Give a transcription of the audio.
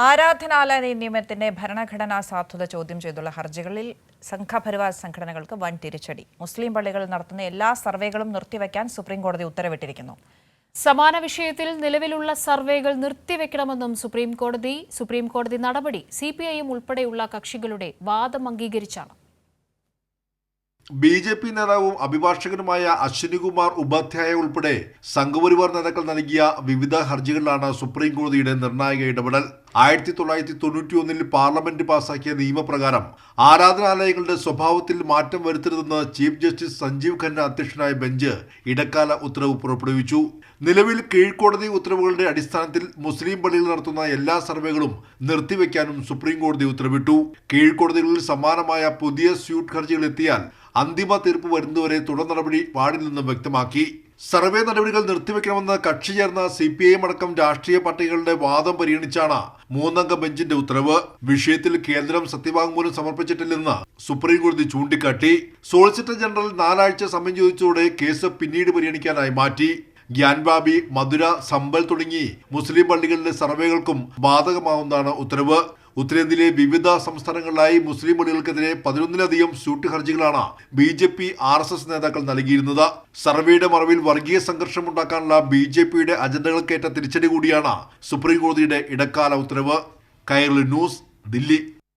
ആരാധനാലയ നിയമത്തിന്റെ ഭരണഘടനാ സാധുത ചോദ്യം ചെയ്തുള്ള ഹർജികളിൽ സംഘപരിവാർ സംഘടനകൾക്ക് വൻ തിരിച്ചടി. മുസ്ലിം പള്ളികളിൽ നടത്തുന്ന എല്ലാ സർവേകളും നിർത്തിവെക്കാൻ സുപ്രീംകോടതി ഉത്തരവിട്ടിരിക്കുന്നു. സമാന വിഷയത്തിൽ നിലവിലുള്ള സർവേകൾ നിർത്തിവെക്കണമെന്നും സുപ്രീംകോടതി നടപടി CPIM ഉൾപ്പെടെയുള്ള കക്ഷികളുടെ വാദം അംഗീകരിച്ചാണ്. BJP നേതാവും അഭിഭാഷകനുമായ അശ്വിനികുമാർ ഉപാധ്യായ ഉൾപ്പെടെ സംഘപരിവാർ നേതാക്കൾ നൽകിയ വിവിധ ഹർജികളിലാണ് സുപ്രീം കോടതിയുടെ നിർണായക ഇടപെടൽ. 1991 പാർലമെന്റ് പാസാക്കിയ നിയമപ്രകാരം ആരാധനാലയങ്ങളുടെ സ്വഭാവത്തിൽ മാറ്റം വരുത്തരുതെന്ന് ചീഫ് ജസ്റ്റിസ് സഞ്ജീവ് ഖന്ന അധ്യക്ഷനായ ബെഞ്ച് ഇടക്കാല ഉത്തരവ് പുറപ്പെടുവിച്ചു. നിലവിൽ കീഴ്ക്കോടതി ഉത്തരവുകളുടെ അടിസ്ഥാനത്തിൽ മുസ്ലിം പള്ളികൾ നടത്തുന്ന എല്ലാ സർവേകളും നിർത്തിവെക്കാനും സുപ്രീം കോടതി ഉത്തരവിട്ടു. കീഴ്ക്കോടതികളിൽ സമാനമായ പുതിയ സ്യൂട്ട് ഹർജികൾ എത്തിയാൽ അന്തിമ തീർപ്പ് വരുന്നവരെ തുടർ നടപടി പാടില്ലെന്നും വ്യക്തമാക്കി. സർവേ നടപടികൾ നിർത്തിവെക്കണമെന്ന് കക്ഷി ചേർന്ന CPIM അടക്കം രാഷ്ട്രീയ പാർട്ടികളുടെ വാദം പരിഗണിച്ചാണ് 3-അംഗ ബെഞ്ചിന്റെ ഉത്തരവ്. വിഷയത്തിൽ കേന്ദ്രം സത്യവാങ്മൂലം സമർപ്പിച്ചിട്ടില്ലെന്ന് സുപ്രീം കോടതി ചൂണ്ടിക്കാട്ടി. സോളിസിറ്റർ ജനറൽ 4 ആഴ്ച സമയം ചോദിച്ചതോടെ കേസ് പിന്നീട് പരിഗണിക്കാനായി മാറ്റി. ഗ്യാൻബാബി, മധുര, സമ്പൽ തുടങ്ങി മുസ്ലിം പള്ളികളിലെ സർവേകൾക്കും ബാധകമാവുന്നതാണ് ഉത്തരവ്. ഉത്തരേന്ത്യയിലെ വിവിധ സംസ്ഥാനങ്ങളിലായി മുസ്ലിം പള്ളികൾക്കെതിരെ 11-ലധികം സ്യൂട്ട് ഹർജികളാണ് BJP RSS നേതാക്കൾ നൽകിയിരുന്നത്. സർവേയുടെ മറവിൽ വർഗീയ സംഘർഷമുണ്ടാക്കാനുള്ള BJPയുടെ അജണ്ടകൾക്കേറ്റ തിരിച്ചടി കൂടിയാണ് സുപ്രീം കോടതിയുടെ ഇടക്കാല ഉത്തരവ്. കൈരളി ന്യൂസ്, ദില്ലി.